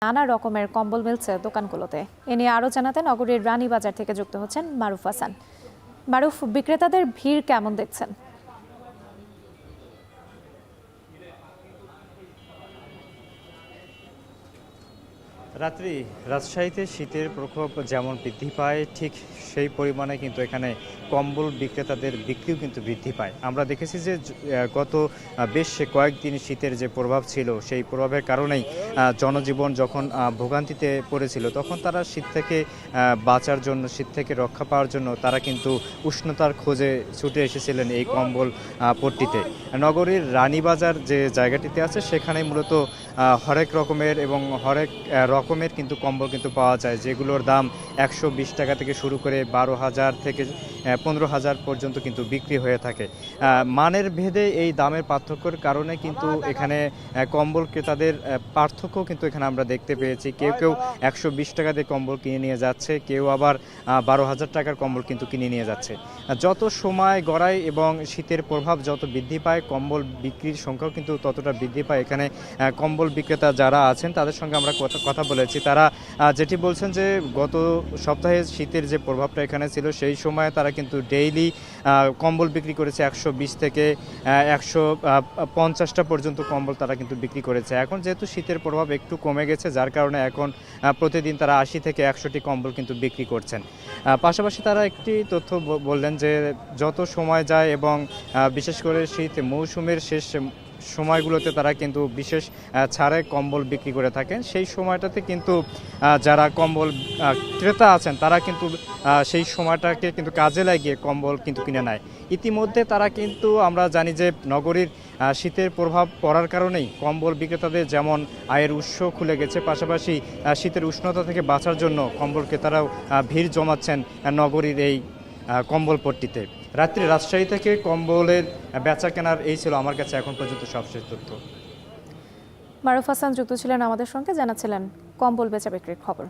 নানা রকমের কম্বল মিলছে দোকানগুলোতে। এ নিয়ে আরও জানাতে নগরীর রানীবাজার থেকে যুক্ত হচ্ছেন মারুফ হাসান। মারুফ, বিক্রেতাদের ভিড় কেমন দেখছেন? রাত্রি রাজশাহীতে শীতের প্রকোপ যেমন বৃদ্ধি পায়, ঠিক সেই পরিমাণে কিন্তু এখানে কম্বল বিক্রেতাদের বিক্রিও কিন্তু বৃদ্ধি পায়। আমরা দেখেছি যে গত বেশ কয়েকদিন শীতের যে প্রভাব ছিল, সেই প্রভাবের কারণেই জনজীবন যখন ভোগান্তিতে পড়েছিল, তখন তারা শীত থেকে বাঁচার জন্য, শীত থেকে রক্ষা পাওয়ার জন্য তারা কিন্তু উষ্ণতার খোঁজে ছুটে এসেছিলেন এই কম্বল পট্টিতে। নগরীর রানীবাজার যে জায়গাটিতে আছে, সেখানে মূলত হরেক রকমের এবং হরেক রকমের কিন্তু কম্বল কিন্তু পাওয়া যায়, যেগুলোর দাম 120 টাকা থেকে শুরু করে 12,000 থেকে 15,000 পর্যন্ত কিন্তু বিক্রি হয়ে থাকে। মানের ভেদে এই দামের পার্থক্যের কারণে কিন্তু এখানে কম্বল ক্রেতাদের পার্থক্য কিন্তু এখানে আমরা দেখতে পেয়েছি। কেউ কেউ 120 টাকা দিয়ে কম্বল কিনে নিয়ে যাচ্ছে, কেউ আবার 12,000 টাকার কম্বল কিন্তু কিনে নিয়ে যাচ্ছে। যত সময় গড়ায় এবং শীতের প্রভাব যত বৃদ্ধি পায়, কম্বল বিক্রির সংখ্যাও কিন্তু ততটা বৃদ্ধি পায়। এখানে কম্বল বিক্রেতা যারা আছেন তাদের সঙ্গে আমরা কথা বলেছি। তারা যেটি বলছেন যে গত সপ্তাহে শীতের যে প্রভাবটা এখানে ছিল, সেই সময়ে তারা কিন্তু ডেইলি কম্বল বিক্রি করেছে 120 থেকে 150টা পর্যন্ত কম্বল তারা কিন্তু বিক্রি করেছে। এখন যেহেতু শীতের প্রভাব একটু কমে গেছে, যার কারণে এখন প্রতিদিন তারা 80 থেকে 100টি কম্বল কিন্তু বিক্রি করছেন। পাশাপাশি তারা একটি তথ্য বললেন যে যত সময় যায় এবং বিশেষ করে শীত মৌসুমের শেষ সময়গুলোতে তারা কিন্তু বিশেষ ছাড়ে কম্বল বিক্রি করে থাকেন। সেই সময়টাতে কিন্তু যারা কম্বল ক্রেতা আছেন তারা কিন্তু সেই সময়টাকে কিন্তু কাজে লাগিয়ে কম্বল কিন্তু কিনে নেয়। ইতিমধ্যে তারা কিন্তু, আমরা জানি যে নগরীর শীতের প্রভাব পড়ার কারণেই কম্বল বিক্রেতাদের যেমন আয়ের উৎস খুলে গেছে, পাশাপাশি শীতের উষ্ণতা থেকে বাঁচার জন্য কম্বল ক্রেতারাও ভিড় জমাচ্ছেন নগরীর এই কম্বল পট্টিতে। রাত্রি রাজশাহী থেকে কম্বলের বেচা কেনার এই ছিল আমার কাছে এখন পর্যন্ত সবশেষ তথ্য। মারুফ হাসান যুক্ত ছিলেন আমাদের সঙ্গে, জানাচ্ছিলেন কম্বল বেচা বিক্রির খবর।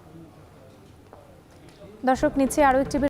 দর্শক, নিচ্ছে আরও একটি